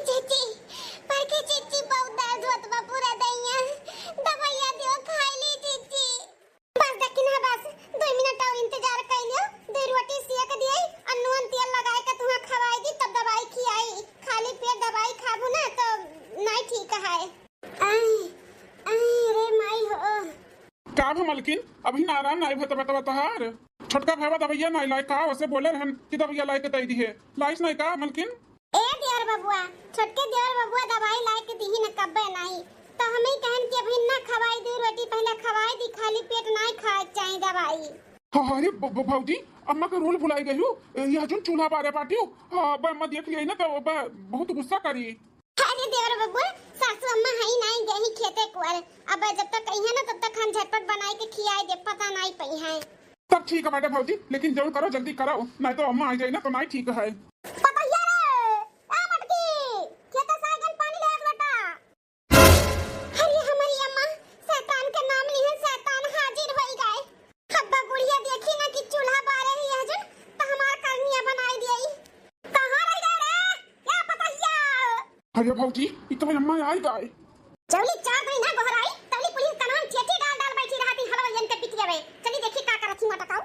चीची पर के चीची बहुत दर्द होत बा पूरा दैया दवाइया दियो खाई ली चीची बस देखी ना बस 2 मिनट और इंतजार कर लियो 2 रोटी सेक दिए अनून तेल लगाए के तुहा खवाई दी तब दवाई खियाई खाली पेट दवाई खाबू ना तो नहीं ठीक है आई रे माई हो का भा मलकिन अभी ना आराम नहीं भत बता तहार छोटका भावा दवाइया नहीं लाए का वैसे बोले रहन कि दवाइया लाए के दई दी है लाइस नहीं का मलकिन ए देवर बबुआ छोटके देवर बबुआ दवाई लाए के दीही न कब्बे नहीं तो हमें कहन कि अभी ना खवाई दी रोटी पहले खवाई दी खाली पेट नहीं खाए चाहिए दवाई अरे भौजी अम्मा का रोल भुलाई गई हूँ यह जो चूल्हा बारे पाटियो मैं देख लिया ना तो बहुत गुस्सा करी अरे देवर बबुआ सासू अम्मा है नहीं गई खेते कुआर अब जब तक कहीं है ना तब तक हम झटपट बनाई के खियाई दे पता नहीं पई है तब ठीक है मैडम भौजी लेकिन जरूर करो जल्दी करो नहीं तो अम्मा आ जाए ना तो नहीं ठीक है अरे भौजी इतना अम्मा आई गए चली 4 महीना गोहराई तली पुलिस कानून ठेठी डाल डाल बैठी रहती हलवयन के पिटिया में चली देखी का करथी मटकाओ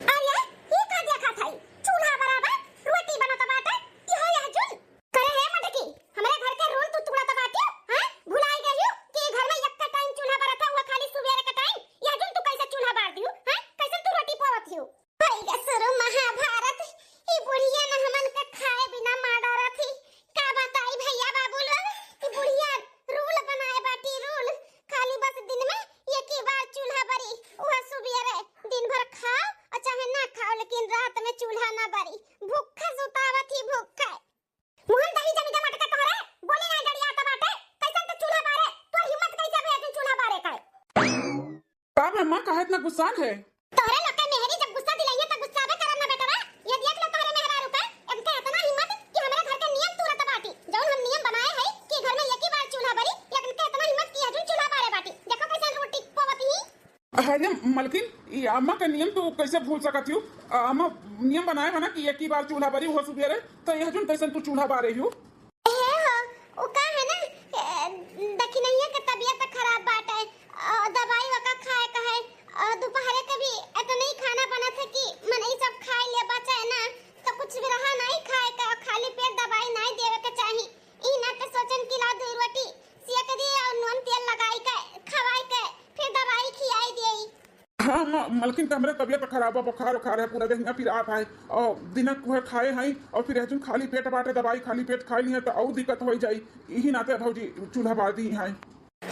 अरे ये का देखा थाई चूल्हा बराबर रोटी बनत बाटे यह जुल करे है मटकी हमरे घर के रोल तू तुड़त बाटी हां भुलाई गई कि घर में एक का टाइम चूल्हा बरत हुआ खाली सुबह का टाइम यह जुल तू कैसे चूल्हा बार दियो हां कैसे तू रोटी पवत हियो भाई गे सरो महाभारत ई बुढ़िया न हमन के खाए बिना मार रथी का बताई भैया बाबू लोग ई बुढ़िया रूल बनाए बाटी रूल खाली बस दिन में एक ही बार चूल्हा बरी वह सुबेरे दिन भर खाओ और चाहे ना खाओ लेकिन रात में चूल्हा ना बरी भूखा सुतावत ही भूखा मोहन दही जमी के मटका तोरे बोले ना डड़िया त बाटे कैसन तो चूल्हा बारे तो हिम्मत कैसे भे तू चूल्हा बारे का तब अम्मा काहे इतना गुस्सा है तोरे लोग के मेहरी जब गुस्सा दिलाइए त गुस्सा बे करना बेटा ये देख लो तोरे मेहरा रुका इनका इतना हिम्मत कि हमारे घर का नियम तुरंत बाटी जौन हम नियम बनाए है कि घर में एक ही बार चूल्हा बरी लेकिन का इतना हिम्मत कि हजू चूल्हा बारे बाटी देखो कैसे रोटी पवती अरे मलकिन ये अम्मा का नियम तो कैसे भूल सकती हूँ अम्मा नियम बनाए है ना कि एक ही बार चूल्हा बरी हो सुबेरे तो यह जो कैसे तू चूल्हा बारे हो ओ का है ना देखी नहीं है कि तबीयत खराब बात है दवाई वका खाए का है दोपहर के भी इतना ही खाना बना था कि मन ही सब खाए ले बचा है ना तो कुछ भी रहा नहीं खाए का खाली पेट दवाई नहीं देवे के चाहिए ई ना के सोचन कि ला 2 रोटी सेक दी और नून तेल लगाई के खवाई के फिर दवाई खियाई देई हाँ मलकिन का हमारे तबीयत खराब है बुखार उखार है पूरा दिन फिर आप आए और दिन को खाए हैं और फिर जो खाली पेट बाटे दवाई खाली पेट खाई नहीं है तो और दिक्कत हो जाए यही नाते भौजी चूल्हा बार दी है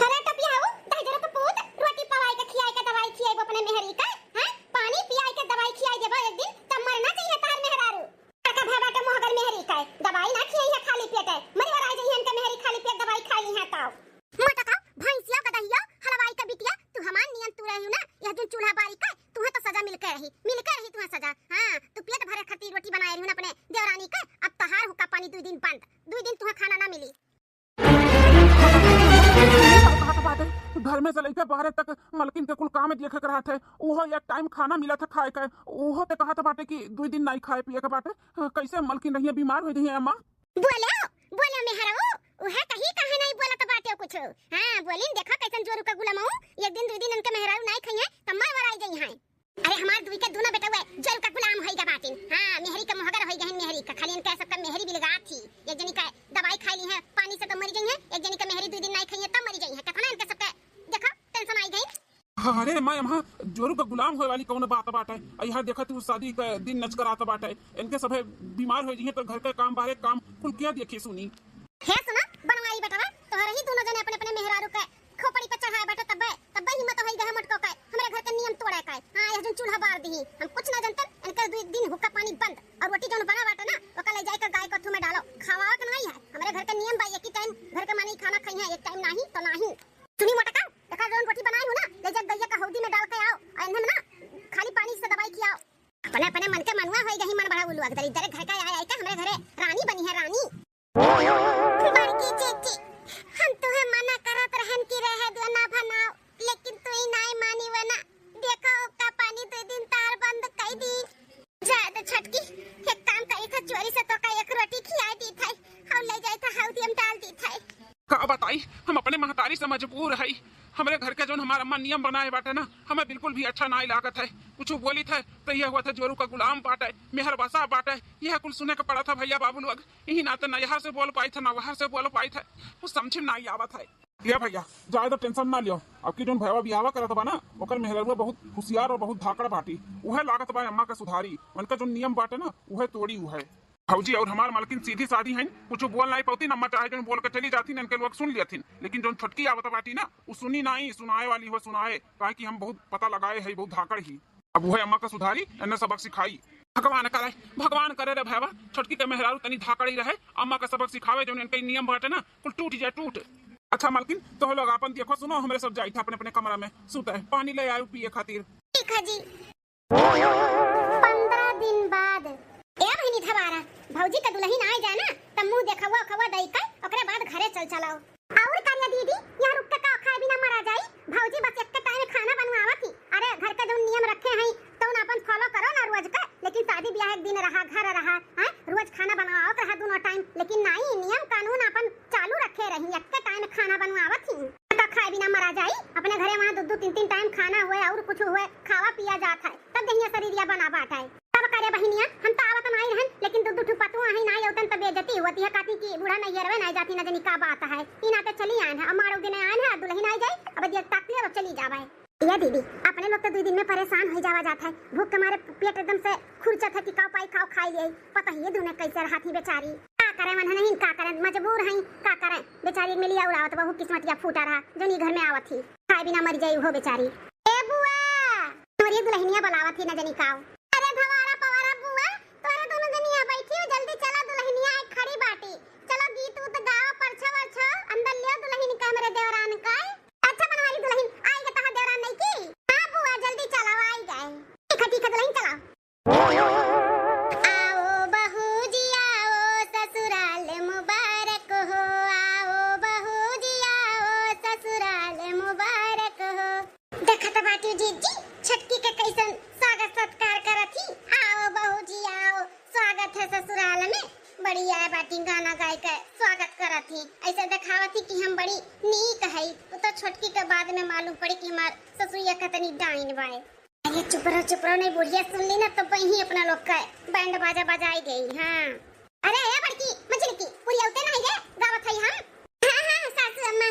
अरे टपियाओ दही जरा तो पूत रोटी पवाई के खियाई के दवाई खियाई अपने मेहरी का हां पानी पियाई के दवाई खियाई देबो एक दिन तब मरना चाहिए तार मेहरारू का भाबा के मोहगर मेहरी का दवाई ना खियाई है खाली पेट मरी वर आ जाई इनके मेहरी खाली पेट दवाई खाई है ताऊ मटका भैंसिया का दहिया हलवाई का बिटिया तू हमान नियम तू रही ना यह जो चूल्हा बारी का तुहे तो सजा मिलकर रही तुहे सजा हां तू पेट भरे खातिर रोटी बनाए रही ना अपने देवरानी का अब तहार हुक्का पानी 2 दिन बंद 2 दिन तुहे खाना ना मिली घर में से लेकर बाहर तक मलकिन के कुल काम देखे कर रहा थे वो एक टाइम खाना मिला था खाए का वो ते कहा था बाटे कि 2 दिन नहीं खाए पिए के बाटे कैसे मलकिन रही बीमार हो रही है अम्मा बोले मेहराऊ उहे कहीं कहे नहीं बोला तो बाटे कुछ हां बोलिन देखा कैसन जोरू का गुलामऊ एक दिन 2 दिन उनके मेहराऊ नहीं खइए त मैं वराई गई है अरे हमार दुई के दोनों बेटा हुए जोरू का गुलाम होई गा बाटिन हां मेहरी का मोहगर होई गहन मेहरी का खाली इनका सबका मेहरी भी लगा थी एक जनी का दवाई खाई ली है पानी से तो मर गई है एक जनी का मेहरी 2 दिन नहीं खइए तब मर गई है कथना इनके सबका देखा टेंशन आई गई अरे मैं यहाँ जोरू का गुलाम होए वाली कौन बात बाटे यहाँ देखा तू शादी का दिन नच कर आता बाटे इनके सब बीमार हो जाइए तो घर का काम बाहर काम कुल क्या देखी सुनी है सुना बनवाई बेटा तोहरे ही दोनों जने अपने अपने मेहरारू के खोपड़ी पे चढ़ाए बैठे तब हिम्मत होई गए मटको का हमरे घर के नियम तोड़े का हां ये जो चूल्हा बार दी हम कुछ ना जानते इनके 2 दिन हुक्का पानी बंद और रोटी जो बना बाटे ना ओका ले जाए के गाय को में डालो खावा के नहीं है हमरे घर के नियम बा एक ही टाइम घर के मानी खाना खाई है एक टाइम नहीं तो नहीं सुनी मटका देखा जो रोटी बनाई हूं ना ले जा गैया का हौदी में डाल के आओ और इन्हें ना खाली पानी से दवाई खिलाओ अपने अपने मन के मनवा होई गई मन बड़ा उल्लू अगदरी तेरे घर का आया का हमरे घरे रानी बनी है रानी बड़की चेची हम तुहे मना करत रहन की रहे दो ना बनाओ लेकिन तू ही नहीं मानी वना देखो का पानी 2 दिन तार बंद कर दी जा तो छटकी एक काम करी था चोरी से तो का एक रोटी खिला दी था और बताई, हम अपने महतारी से मजबूर है। हमारे घर के जो हमारा अम्मा नियम बनाए बाटे ना, हमें बिल्कुल भी अच्छा नहीं लागत है। कुछ बोली थे तो यह हुआ था जोरू का गुलाम बाटे, मेहर बसा बाटे, यह कुल सुने का पड़ा था भैया बाबू लोग। यही नाते न यहाँ से बोल पाई थे न वहाँ से बोल पाई थे, कुछ समझ में नहीं आवत है। ये भैया ज्यादा टेंशन ना लियो, आपकी जो भैया बियावा करत बा ना, ओकर मेहरवा बहुत होशियार और बहुत धाकड़ बाटी, उहे लागत बा अम्मा का सुधारी। उनका जो नियम बाटे ना उहे तोड़ी उहे। भौजी और हमार मालकिन सीधी साधी हैं, कुछ बोल नहीं पाती, अम्मा चाहे जो बोल के चली जाती इनके लोग सुन लेथिन, लेकिन जो छोटकी आवत बाटी ना वो सुनी नहीं, सुनाए वाली हो सुनाए, कहे कि हम बहुत पता लगाए है, बहुत धाकड़ ही। अब वह अम्मा का सुधारी एने सबक सिखाई। भगवान करे, भगवान करे रे भैया, छोटकी के मेहरारू तनी धाकड़ी रहे, अम्मा का सबक सिखावे जो इनके नियम बाटे ना कुल टूट जाए टूट। अच्छा मालकिन तो लोग अपन देखो सुनो, हमारे सब जाई था अपने अपने कमरा में सुते, पानी ले आयो पिए खातिर। ठीक है जी। 15 दिन बाद ए बहिनी धबारा भौजी का दुल्हन आ जाए ना तब मुंह देखवा खवा दई का, ओकरे बाद घरे चल चलाओ। और कन्या दीदी यहाँ रुक के का खाए बिना मरा जाई, भौजी बस एक टाइम खाना बनवावा थी। अरे घर का जो नियम रखे हैं तो अपन फॉलो करो ना रोज का, लेकिन शादी ब्याह एक दिन रहा घर रहा है, रोज खाना बनवाओ रहा दोनों टाइम, लेकिन नहीं नियम कानून अपन चालू रखे रही, एक टाइम खाना बनवावा थी। का खाए बिना मरा जाई, अपने घरे वहाँ दो 3 टाइम खाना हुए और कुछ हुए खावा पिया जाता है, तब दहिया शरीरिया बना बाटा है। तब करे बहिनिया हम तो आवत नहीं रहन, लेकिन दो ठु पतुआ है नहीं होतन तब बेइज्जती होती है, काती की बूढ़ा नहीं येरवे नहीं जाती, न जानी का बात है। ई नाते चली आए हैं, हमारे दिन आए हैं, दुल्हन आ जाए अब देख ताक ले और चली जावे। ये दीदी अपने लोग तो 2 दिन में परेशान हो जावा जाता है, भूख के मारे पेट एकदम से खुरचत है कि काव पाई खाओ खाई ले, पता ही है दुने कैसे रहाती बेचारी। का करे मन नहीं का करे, मजबूर हैं का करे, बेचारी मिली और आवत बहु किस्मतिया फूटा रहा जनी घर में आवत थी, खाए बिना मर जाई हो बेचारी। ए बुआ तोरी दुल्हनिया बुलावत थी न जानी काव। अरे भवारा पवारा बुआ तोरे दोनों जनिया बैठी हो, जल्दी चला दुल्हनिया एक खड़ी बाटी, चलो गीत उत गाओ परछो वर्छो, अंदर लियो दुल्हन का मेरे देवरान का। अच्छा बनवाली दुल्हन आई के तहा देवरान नहीं की। हां बुआ जल्दी चलाओ आई गए, ठीक है दुल्हन चलाओ। आओ बहू जी आओ ससुराल मुबारक हो, आओ बहू जी आओ ससुराल मुबारक हो। देखत बाटी जीजी छटकी के कैसन स्वागत सत्कार करत ही, आओ बहू जी आओ स्वागत है ससुराल में, बढ़िया है बाटी गाना गाय के स्वागत करत ही, ऐसे दिखावत ही कि हम बड़ी नीक है। तो छोटकी के बाद में मालूम पड़ी कि हमार ससुरिया कतनी डाइन बाए। अरे चुप रहो नहीं, बुढ़िया सुन ली ना तो वही अपना लोग का बैंड बाजा बजाई गई। हाँ अरे ये बड़की मछली की पूरी उते नहीं है गावत है। हां सासू अम्मा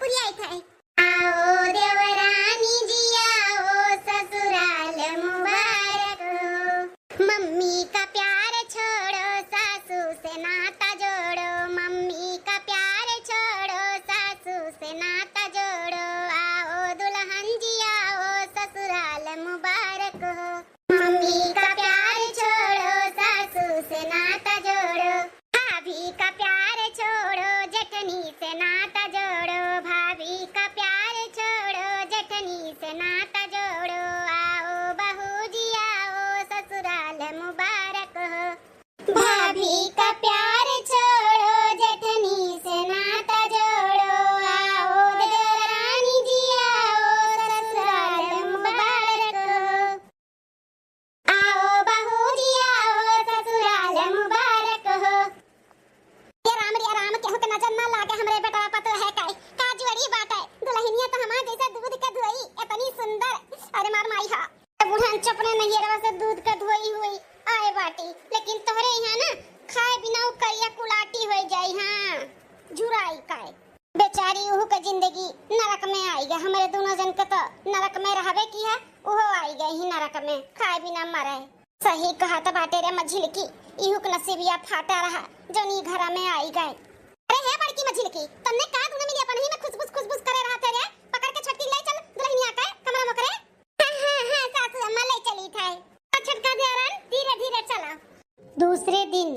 पूरी आई थे। आओ देवरानी जी आओ ससुराल मुबारक हो, मम्मी का प्यार छोड़ो सासू से नाता जोड़ो, मम्मी का प्यार छोड़ो सासू से नाता जोड़ो, आओ दुल्हन जी आओ ससुराल मुबारक हो, मम्मी का प्यार छोड़ो सासू से नाता जोड़ो, भाभी का प्यार छोड़ो जेठनी से नाता जोड़ो, भाभी का प्यार छोड़ो जेठनी से नाता जोड़ो, आओ बहू जी आओ ससुराल मुबारक हो, भाभी का प्यार छोड़ो जेठनी से नाता जोड़ो, आओ देवरानी जी आओ ससुराल मुबारक हो, आओ बहू जी आओ ससुराल मुबारक हो। ये राम के हो के नजर ना लागे हमरे बेटा पतो है काय का जुड़ी बात है, दुल्हनिया तो हमार जैसा दूध का धोई इतनी सुंदर। अरे मार माई हा बुढ़न चपने नहीं रवा से दूध का धोई हुई आए बाटी, लेकिन तोहरे यहाँ ना खाए बिना उ करिया कुलाटी हो जाई। हां जुराई काय बेचारी उहु का जिंदगी नरक में आई गए, हमारे दोनों जन के तो नरक में रहबे की है, उहो आई गए ही नरक में खाए बिना मरे। सही कहा था बाटे रे मझिलकी, इहु के नसीबिया फाटा रहा जोनी घर में आई गए। अरे हे बड़की मझिलकी तुमने का दुना मिली अपन ही में खुशबुश करे रहा थे रे, पकड़ के छटकी ले चल दुल्हनिया का कमरा में करे। हां सासू अम्मा ले चली थे, छटका देवरान धीरे धीरे चला। दूसरे दिन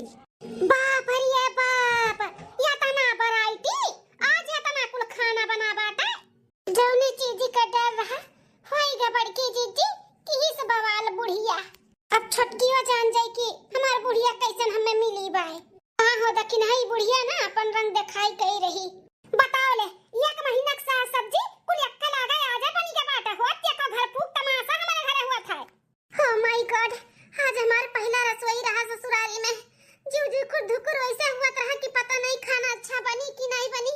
बाप रे बाप या तना वैरायटी आज या तना कुल खाना बना बाटा, जौनी चीज का डर रहा होई गे बड़की जीजी कि इस बवाल बुढ़िया अब छटकियो जान जाए कि हमार बुढ़िया कैसन हमें मिली बाय। हां हो दकी नहीं बुढ़िया ना अपन रंग दिखाई कई रही। बताओ ले एक महीना का साग सब्जी कुल अक्कल आ गए आजा बनी के बाटा होत या का घर फूक तमाशा हमारे घरे हुआ था। ओ माय गॉड आज हमार पहला रसोई रहा ससुराली में, जीव खुद धुकुर वैसे हुआ रहा कि पता नहीं खाना अच्छा बनी कि नहीं बनी,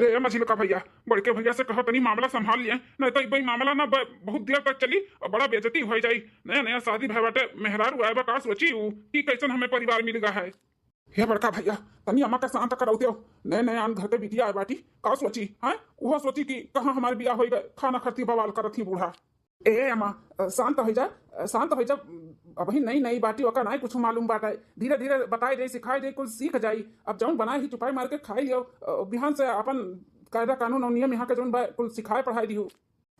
अरे मझिल का भैया बड़के भैया से कहो तनी मामला संभाल लिया, नहीं तो भाई मामला ना बहुत देर तक चली और बड़ा बेइज्जती हो जाई। नया नया शादी भाई बाटे मेहरारू आए बा का सोची कि कैसन हमें परिवार मिल गया है। हे बड़का भैया तनी अम्मा का शांत कराते हो, नए नए आन घर के बिटिया आए बाटी का सोची है, वो सोची कि कहाँ हमारे बिया हो गए, खाना खरती बवाल करत ही बूढ़ा। ए अम्मा शांत हो जा, शांत हो जा, अभी नई नई बाटी ओका नहीं कुछ मालूम बाटे, धीरे धीरे बताए दे सिखाए दे कुछ सीख जाई। अब जौन बनाए ही चुपाई मार के खाई लियो, बिहान से अपन कायदा कानून और नियम यहाँ के जौन कुल सिखाए पढ़ाई दियो।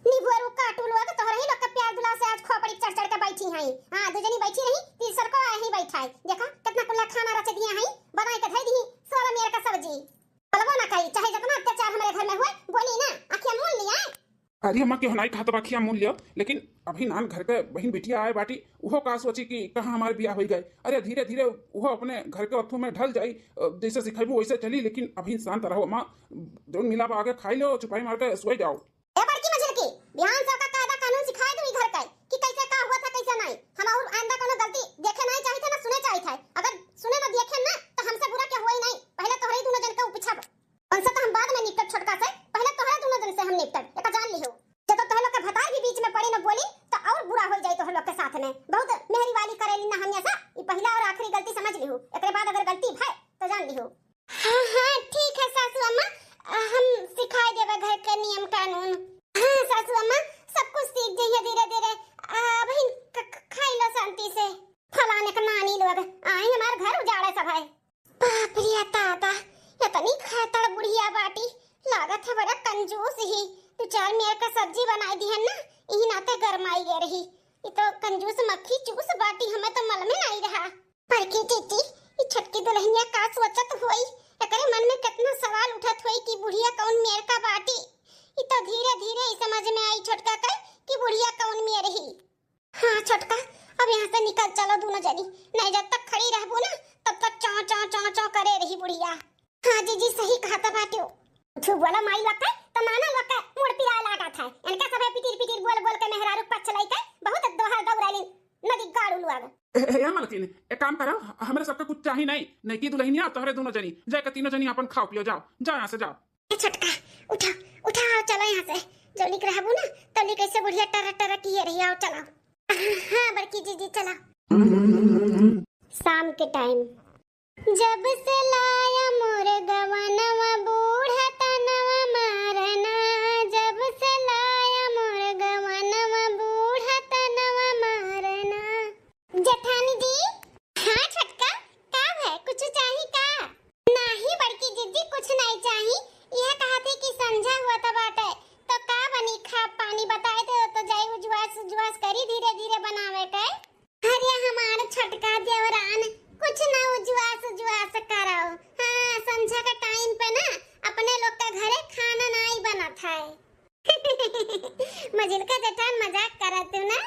निभुअर काटू लोग तोहरा ही लोग का प्यार दुला से आज खोपड़ी चढ़ चढ़ के बैठी हैं। हां दुजनी बैठी रही तीसर को ही बैठा है, देखा कितना कुल्ला खाना रच दिया है, बनाई के धई दी सोला मेरे का सब्जी बोलबो ना कही, चाहे जितना अत्याचार हमारे घर में हुए बोली ना आखियां मोल लिया। अरे अम्मा के होनाई खाता बाखिया मूल लियो, लेकिन अभी नान घर के बहन बिटिया आए बाटी वो का सोची कि कहाँ हमारे बिया हो गए। अरे धीरे धीरे वो अपने घर के अथू में ढल जाई, जैसे सिखाबू वैसे चली, लेकिन अभी शांत रहो अम्मा, जो मिला आगे खाई लो चुपाई मार के सोई जाओ। ए बड़की मजल की बिहान से का कायदा कानून सिखाए दो घर का कि कैसे का हुआ था कैसे नहीं, हम और आइंदा कोनो गलती देखे नहीं चाहिए था ना सुने चाहिए था, अगर सुने ना देखे ना तो हमसे बुरा क्या हुआ ही नहीं। पहले तोहरे दोनों जन का पीछा उनसे तो हम बाद में निपट छोटका से, पहले तोहरे दोनों जन से हम निपट एका जान लियो। जब तो तोहरे लोग का भतार भी बीच में पड़ी ना बोली तो और बुरा हो जाए तोहरे लोग के साथ में, बहुत मेहरी वाली करेली ना हम ऐसा, ये पहला और आखिरी गलती समझ लियो, एकरे बाद अगर गलती है तो जान लियो। हां हां ठीक है सासू अम्मा, हम सिखाए देबे घर के नियम कानून। हाँ सासू अम्मा सब कुछ सीख जाइए धीरे धीरे, बहन खाई लो शांति से, फलाने का नानी लोग आए हमारे घर उजाड़े सब है। बाप रे ताता इतनी खातर बुढ़िया बाटी, लागत है बड़ा कंजूस ही, तू चार मेरे का सब्जी बनाई दी है ना यही नाते गरमाई गे रही, ये तो कंजूस मक्खी चूस बाटी हमें तो मल में नहीं रहा। पर की टीटी ये छटकी दुल्हनिया का सोचत होई, एकरे मन में कितना सवाल उठत होई कि बुढ़िया कौन मेरे का बाटी, ये तो धीरे धीरे ही समझ में आई छोटका का कि बुढ़िया कौन में रही। हाँ छोटका अब यहाँ से निकल चलो दोनों जनी, नहीं जब तक खड़ी रहबो ना तब तक चौ चौ चौ चौ करे रही बुढ़िया। हाँ जी सही कहा था बाटियो, तू बोला माई वक्त तो माना वक्त मुड़ पिरा लगा था, इनका सब पिटीर पिटीर बोल बोल के मेहरारू पछ लाई के बहुत दोहर दौड़ाली नदी गाड़ू लुआ। ए मलकिन एक काम करो, हमरे सबके कुछ चाहिए नहीं की दुल्हनिया तोहरे दोनों जनी जाए के तीनों जनी अपन खाओ पियो, जाओ जाओ यहाँ से जाओ। छोटका उठा उठा चलो यहाँ से, जो लिख रहबू ना तली कैसे बुढ़िया टर टर की रही, आओ चलो। हाँ बड़की जीजी चला। शाम के टाइम जब से लाया मोर गवनवा बूढ़ा तनवा मारना, जब से लाया मोर गवनवा बूढ़ा तनवा मारना। जेठानी जी हाँ छोटका का है, कुछ चाहिए का? नहीं बड़की जीजी कुछ नहीं चाहिए, यह कहा थे कि संझा हुआ था बाटे तो का बनी खा पानी बताए थे तो जाई उजवास करी धीरे धीरे बनावे के। अरे हमारे छटका देवरान कुछ ना उजवास कराओ, हाँ संझा का टाइम पे ना अपने लोग का घरे खाना नहीं बनत है। मझिलका जेठान मजाक करत तू ना?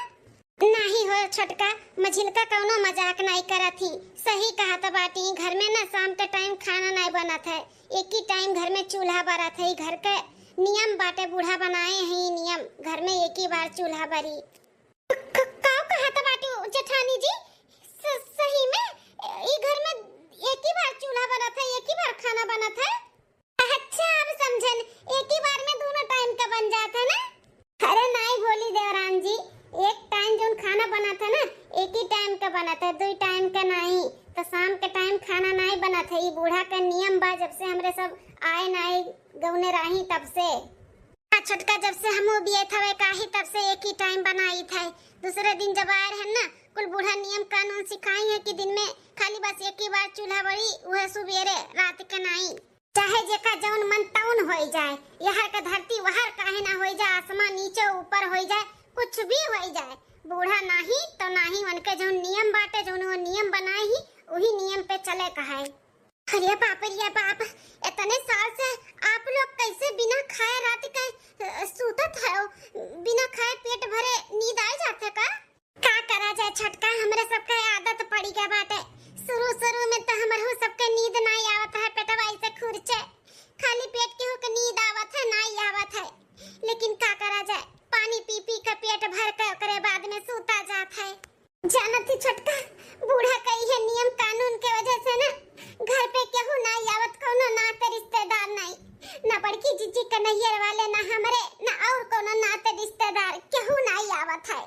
नहीं हो छोटका मझिलका कौनो मजाक नहीं करत ही, सही कहा था बाटी, घर में ना शाम के टाइम खाना नहीं बनत है, एक ही टाइम घर में चूल्हा बरत है, घर के नियम बाटे बूढ़ा बनाए हैं नियम, घर में एक ही बार चूल्हा बरी। का कहा था बाटी जेठानी जी, सही में ये घर में एक ही बार चूल्हा बनत है, एक ही बार खाना बनत है। अच्छा अब समझन, एक ही बार में दोनों टाइम का बन जाता ना? अरे नहीं बोली देवरान जी, एक टाइम जो खाना बना था ना एक ही टाइम का बना था, दो टाइम का नहीं, तो शाम के टाइम खाना नहीं बना था, ये बूढ़ा का नियम बा, जब से हमरे सब आए नहीं गौने रही तब से। छोटका जब से हम बिये थवे काही तब से एक ही टाइम बनाई था, दूसरे दिन जब आए हैं ना कुल बूढ़ा नियम कानून सिखाई है कि दिन में खाली बस एक ही बार चूल्हा बड़ी, वह सुबेरे रात के नहीं, चाहे जेका जौन मन तौन हो जाए, यहाँ का धरती वहाँ काहे ना हो जाए, आसमान नीचे ऊपर हो जाए, कुछ भी हो जाए, बूढ़ा नहीं तो नहीं, उनके जो नियम बाटे जो वो नियम बनाए ही वही नियम पे चले कहा है। अरे बाप इतने साल से आप लोग कैसे बिना खाए रात के सूतत है, बिना खाए पेट भरे नींद आ जाते का करा जाए छटका, हमरे सबके आदत पड़ी गया बाटे, शुरू में तो हमरे सबके नींद नहीं आवत है, पेटवा ऐसे खुरचे, खाली पेट के हो नींद आवत है नहीं आवत है, लेकिन का करा जाए, पानी पी पी के पेट भर के ओकरे बाद में सूता जात है। जानत ही छटका बूढ़ा कही है नियम कानून के वजह से ना घर पे केहू नहीं आवत, कोनो नाते रिश्तेदार नहीं, ना बड़की जीजी का नैयर वाले ना हमरे ना और कोनो नाते रिश्तेदार केहू नहीं आवत है।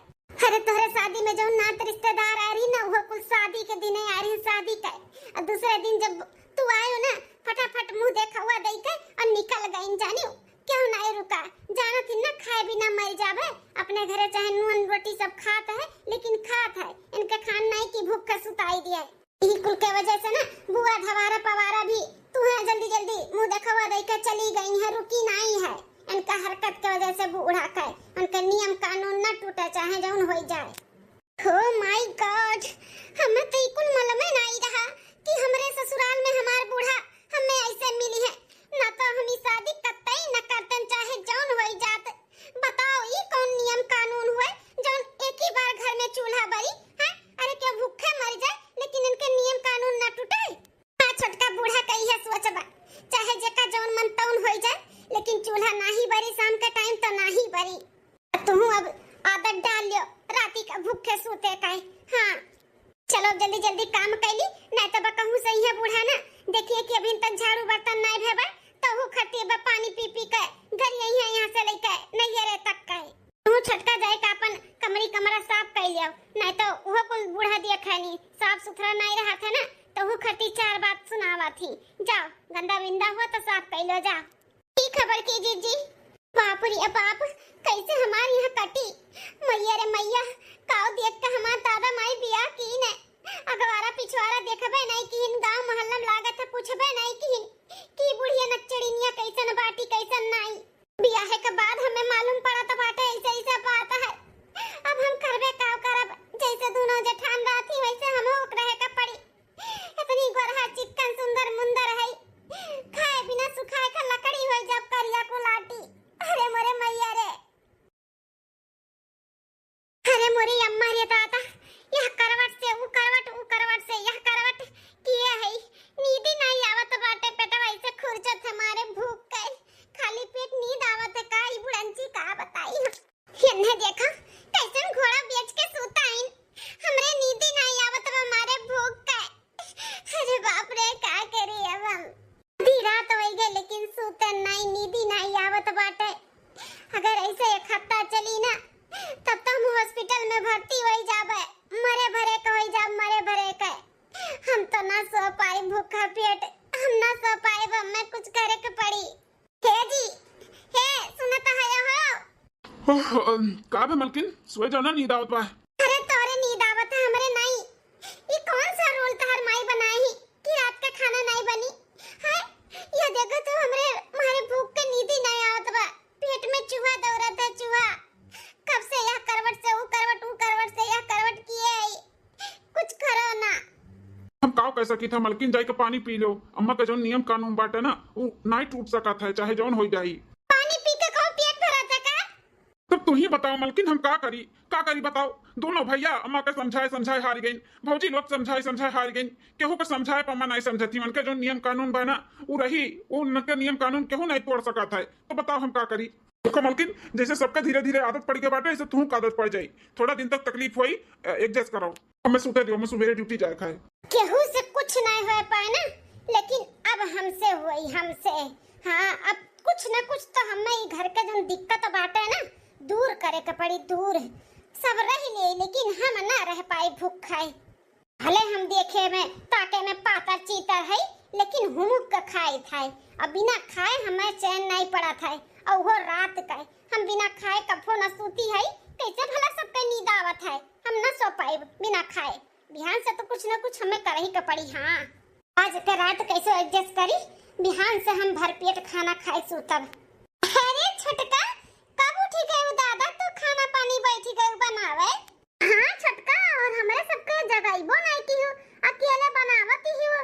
अरे तोहरे शादी में जो नाते रिश्तेदार आ रही ना वो कुल शादी के दिन आ रही शादी के और दूसरे दिन जब तू आयो ना फटाफट मुंह देखा हुआ दई के और निकल गई जानियो क्यों नहीं रुका जाना थी ना खाए बिना मर जावे अपने घरे चाहे नून रोटी सब खात है लेकिन खात है इनके खान नहीं की भूख का सुताई दिया यही कुल के वजह से ना बुआ धवारा पवारा भी तू है जल्दी जल्दी मुंह देखा हुआ दई के चली गई है रुकी नहीं है इनका हरकत के वजह से बूढ़ा के उनके नियम कानून न टूटे चाहे जौन हो जाए। ओ माय गॉड हमें तो इकुल मालूम नहीं रहा कि हमरे ससुराल में हमार बूढ़ा हमें ऐसे मिली है ना तो हम शादी करते ही न करते चाहे जौन हो जात। बताओ ये कौन नियम कानून हुए जौन एक ही बार घर में चूल्हा बरी है। अरे क्या भूखे मर जाए लेकिन इनके नियम कानून न टूटे। हाँ छोटका बूढ़ा कही है सोचबा चाहे जेका जौन मन तौन हो जाए लेकिन चूल्हा नहीं बरी शाम के टाइम तो नहीं बरी। तुम अब आदत डाल लियो राती का भूखे सोते का। हाँ चलो जल्दी जल्दी काम कैली नहीं तो कहूँ सही है बूढ़ा ना देखिए कि अभी तक झाड़ू बर्तन नहीं भेबा तो वो खट्टी बा पानी पी पी के घर यही है यहाँ से लेके नहीं रे तक का तू छटका जाए का अपन कमरा साफ कर लियो नहीं तो वो कुल बूढ़ा दिया खानी साफ सुथरा नहीं रहा था ना तो वो खट्टी चार बात सुनावा थी। जाओ गंदा विंदा हुआ तो साफ कर लो जाओ। की खबर की जीजी बाप रे बाप कैसे हमारे यहाँ कटी मैया रे मैया काव देख के हमार दादा माई बिया की ने अगवारा पिछवाड़ा देखबे नहीं की गांव मोहल्ला में लागत है पूछबे नहीं की बुढ़िया नचड़िनिया कैसन बाटी कैसन नहीं बियाह के बाद हमें मालूम पड़ा तो बाटे ऐसे ऐसे बात है। अब हम करबे का करब जैसे दोनों जेठान रहती वैसे हम रहे का पड़ी। इतनी गोरहा चिकन सुंदर मुंदर है खाए बिना सुखाए का लकड़ी हो जब करिया को लाटी। अरे मोरे मैया रे अरे मोरे अम्मा रे दादा यह करवट से वो करवट से यह करवट किया है नींद नहीं आवत बाटे पेटवा ऐसे खुरचत हमारे भूख के खाली पेट नींद आवत है का ई बुढ़ंची का बताई इन्हें देखा कैसन घोड़ा बेच के सोता है हमरे नींद नहीं आवत हमारे भूख के। अरे बाप रे क्या करे अब हम आधी रात हो गई लेकिन सोते नहीं नींद नहीं आवत बाटे। अगर ऐसे एक हफ्ता चली ना तब तो हम हॉस्पिटल में भर्ती हो जाबे मरे भरे के हो जाब मरे भरे के हम तो ना सो पाई भूखा पेट हम ना सो पाए हमें कुछ करे के पड़ी। हे जी हे सुनता है हो का बे मलकिन सोए जाओ ना नींद आवत बा। अरे तोरे नींद आवत है हमरे नहीं ये कौन सा रोल तहर माई बनाई ही कि रात का खाना नहीं बनी है। ये देखो तो हमरे मारे भूख के नींद ही नहीं आवत बा पेट में चूहा दौड़त है चूहा कब से यह करवट से वो करवट से यह करवट किए कुछ करो ना। हम काव कह सकी था मलकिन जाई के पानी पी लो अम्मा का जो नियम कानून बाटे ना वो नहीं टूट सका था चाहे जौन हो जाई। पानी पी के कौन पेट भरा था का तब तू ही बताओ मलकिन हम का करी बताओ। दोनों भैया अम्मा के समझाए हार गई भौजी लोग समझाए हार गई केहू के समझाए पर अम्मा नहीं समझती उनके जो नियम कानून बना वो रही उनके नियम कानून केहू नहीं तोड़ सका था। तो बताओ हम का करी। देखो मलकिन जैसे सबका धीरे धीरे आदत पड़ के बाटे ऐसे तू आदत पड़ जाई थोड़ा दिन तक तकलीफ हुई एडजस्ट करो। हमें सुते दियो मैं सुबह ड्यूटी जाए खाए केहू से कुछ नहीं हो पाए ना लेकिन अब हमसे हुई हमसे। हाँ अब कुछ ना कुछ तो हमें घर के जो दिक्कत बाटे ना दूर करे के पड़ी दूर सब रह ले लेकिन हम ना रह पाए भूख खाए भले हम देखे में ताके में पातर चीतर है लेकिन हुमुक का खाए था अब बिना खाए हमें चैन नहीं पड़ा था और वो रात का हम बिना खाए कफो न सूती है कैसे भला सबके नींद आवत है हम न सो पाए बिना खाए बिहान से तो कुछ न कुछ हमें कर ही का पड़ी। हाँ आज के रात कैसे एडजस्ट करी बिहान से हम भर पेट खाना खाए सूतब। अरे छटका कब उठी गए दादा तू खाना पानी बैठी गए बनावे। हाँ छटका और हमें सबके जगाइबो नहीं की हो अकेले बनावती ही हो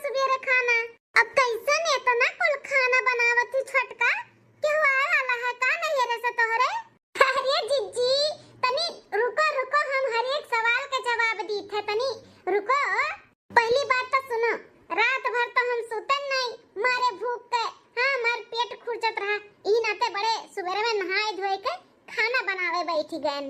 सवेरे खाना अब कैसे ने तो ना कुल खाना बनावती छटका क्यों आए वाला है का नहीं रे से तोहरे। अरे जीजी तनी रुको हम हर एक सवाल का जवाब दी थे तनी रुको। पहली बात तो सुनो रात भर तो हम सुतन नहीं मारे भूख के। हाँ हमार पेट खुरचत रहा ई नाते बड़े सुबह में नहाए धोए के खाना बनावे बैठी गए।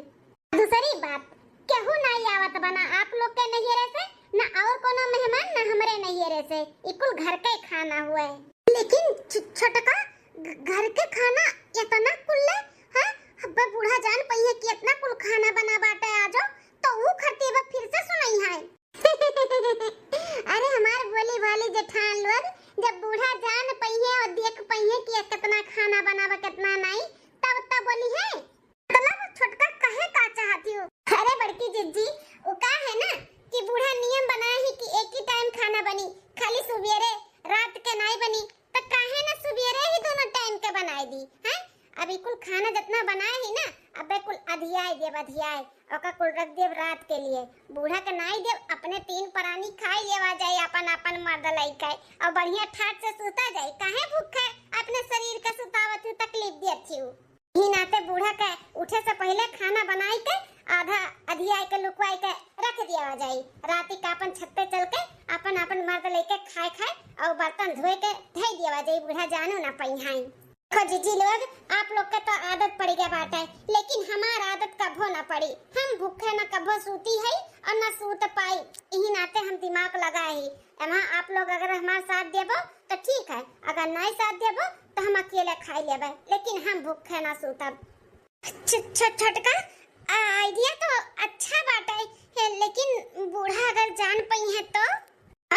दूसरी बात केहू नहीं आवत बना आप लोग के नैहरे से ना और कोनो मेहमान ना हमरे नैहरे से इकुल घर के खाना हुए लेकिन छोटका घर के खाना इतना कुल्ले हां अब्बा बूढ़ा जान पहिए कि इतना कुल खाना बना बाटे आ जाओ तो वो खरते बा फिर से सुनाई है। अरे हमार बोली भाली जेठान लोग जब बूढ़ा जान पहिए और देख पहिए कि कितना खाना बनावा कितना नहीं तब बोली है मतलब छोटका कहे का चाहती हो। अरे बड़की जिज्जी वो का है ना कि बूढ़ा नियम बनाया है कि एक ही टाइम खाना बनी खाली सुबेरे रात के नहीं बनी तो काहे ना सुबेरे ही दोनों टाइम के बनाई दी हैं। अभी कुल खाना जितना बनाए ही ना अबे कुल अधियाए ओका कुल रख देव रात के लिए बूढ़ा के नाई देव अपने 3 प्राणी खाई लेवा जाए अपन मर्द लइका और बढ़िया ठाट से सुता जाए काहे भूख है अपने शरीर के सुतावत तकलीफ दे अच्छी ही नाते बूढ़ा के उठे से पहले खाना बनाई के आधा अधियाए के लुकवाई के रख दिया जाए राती का अपन छत पे चल के अपन मर्द लेके खाए और बर्तन धोए के धई दिया जाए बूढ़ा जानू ना पहिहाई। जी लोग आप लोग का तो आदत पड़ गया बात है लेकिन हमार आदत कभो ना पड़ी हम भूखे ना कभो सूती है और ना सूत पाई यही नाते हम दिमाग लगाए ही एमा आप लोग अगर हमारे साथ देबो तो ठीक है अगर नहीं साथ देबो तो हम अकेले खाई लेबे लेकिन हम भूखे ना सूतब। छोटका आइडिया तो अच्छा बात है लेकिन बूढ़ा अगर जान पई है तो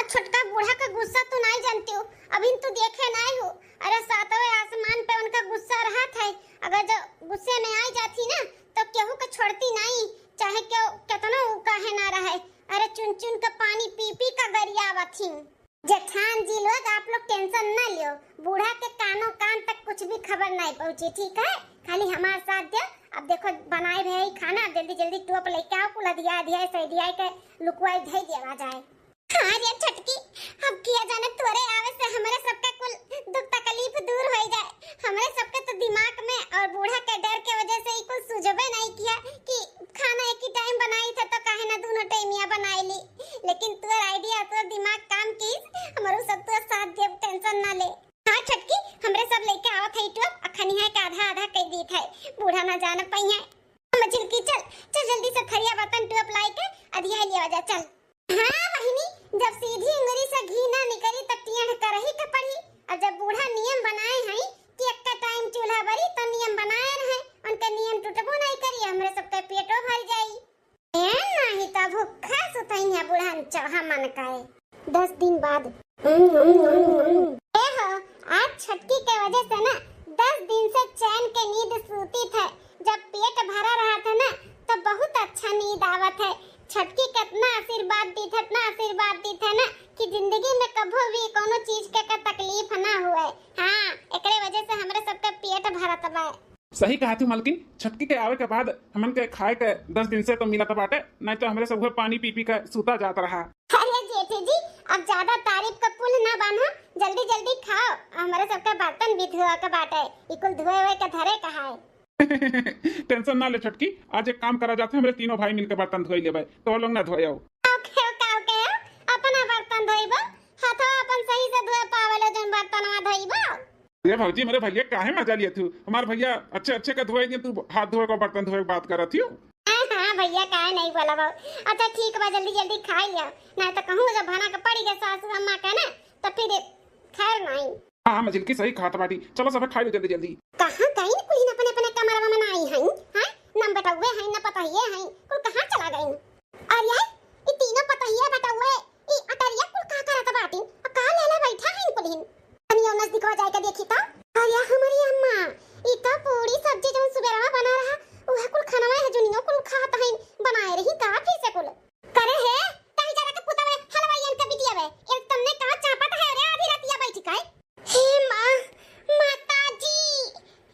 छोटका बूढ़ा का गुस्सा तो नहीं जानती हो अभी तो देखे नहीं हो। अरे सातवें आसमान पे उनका गुस्सा रहा था अगर जो गुस्से में आई जाती ना तो केहू को छोड़ती नहीं चाहे क्यों कितना काहे ना रहे। अरे चुन का पानी पी का गरियावत थी। जेठान जी लोग आप लोग टेंशन ना लियो बूढ़ा के कानों कान तक कुछ भी खबर नहीं पहुंची ठीक है खाली हमारे साथ दे। अब देखो बनाए रहे खाना जल्दी टोप लेके आओ कुल दिया सही दिया के लुकवाई धई देवा जाए। हाँ ये छटकी अब किया जाने तोरे आवे से हमारे सबका कुल दुख तकलीफ दूर हो जाए। हमारे सबके तो दिमाग में और बूढ़ा के डर के वजह से ही कुछ सुझबे नहीं किया कि खाना एक ही टाइम बनाई था तो काहे ना दोनों टाइमिया बनाई ली लेकिन तोर आइडिया तो दिमाग काम की हमारो सब तो साथ दे टेंशन ना ले। हाँ छटकी हमरे सब लेके आवत है तो अखनी है का आधा कह दी था बूढ़ा ना जान पई है। मजिल की चल जल्दी से खरिया बर्तन टोप लाई के अधिया ले जा चल। हाँ बहिनी जब सीधी उंगली से घी ना निकली तो टेढ़ करही के पड़ी और जब बूढ़ा नियम बनाए हैं कि एक का टाइम चूल्हा बरी तो नियम बनाए रहे उनके नियम टूटबो नहीं करी हमरे सबके पेटो भर जाई ए नहीं त भूखा सुतई है बूढ़ा चढ़ा मन काए 10 दिन बाद ए हो आज छटकी के वजह से ना 10 दिन से चैन के नींद सूती थे जब पेट भरा रहा था ना तो बहुत अच्छा नींद आवत है। छटकी कितना आशीर्वाद दी था ना कि जिंदगी में कभो भी कोनो चीज के का तकलीफ ना हुए। हां एकरे वजह से हमरे सबके पेट भरत बा। सही कहा थी मालकिन छटकी के आवे के बाद हमन के खाए के 10 दिन से तो मिलत बाटे नहीं तो हमरे सब पानी पी के सूता जात रहा। अरे जेठी जी अब ज्यादा तारीफ का पुल ना बांधो जल्दी खाओ हमरे सबके बर्तन भी धोआ के बाटे इकुल धोए हुए के धरे कहा है। टेंशन ना ले छटकी आज एक काम करा जाते हमरे तीनों भाई मिलकर बर्तन धोई लेबे तो लोग ना धोयो। ओके अपना बर्तन धोइबो हाथवा अपन सही से धोए पावले जन बर्तनवा धोइबो। ये भौजी मेरे भैया काहे मजा लिया तू हमार भैया अच्छे का धोए दिए तू हाथ धोए को बर्तन धोए बात करत थी। हां भैया काहे नहीं बोला बा अच्छा ठीक बा जल्दी खाई लिया नहीं तो कहूं जब भाना के पड़ी गए सासू अम्मा का ना तो फिर खैर नहीं। हां मजिल की सही खात बाटी चलो सब खाई लो जल्दी कहां गई कुछ अपने कमरा में नहीं है हां नम बटुए है ना पता ही है कुल कहां चला गई और यार ये तीनों पता ही है बटुए ई अटरिया कुल का करत बाटी और का लेले बैठा है कुल तनी ओनस दिखवा जाए के देखी तो और या हमारी अम्मा ई तो पूरी सब्जी जो सुबह में बना रहा वह कुल खाना है जुनियो कुल खाता है बनाए रही का फिर से कुल करे है तही जरा के पुता में हलवाईन के बिटिया में एक तुमने कहा चापत है रे आधी रातिया बैठी काय हे मां माताजी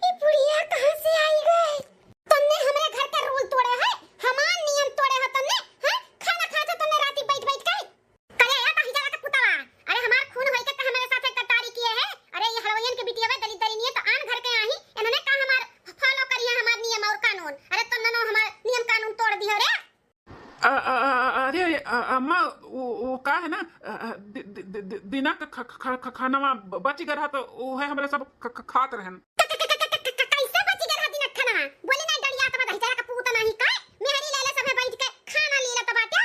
ये बुढ़िया कहां से आई गई तुमने हमारे घर का रूल तोड़ा है हमार नियम तोड़े हो तुमने हैं खाना खाते तुमने राती बैठ के करे या तही जरा के पुता अरे हमार खून होई के हमारे साथ कटारी किए है अरे ये हलवाईन के बिटिया में दली नहीं है तो आन घर के आही इन्होंने कहा हमार फॉलो करिए हमार नियम और कानून अरे तुमने नो हमार नियम कानून तोड़ दियो रे। अरे अम्मा वो का है ना दिना का खाना बची गया तो वो है हमारे सब खात रहन कैसे बची गया दिन खाना बोले नहीं डरिया तो दही जरा का पूता नहीं का मेहरी लेले सब बैठ के खाना लीला तो बाटे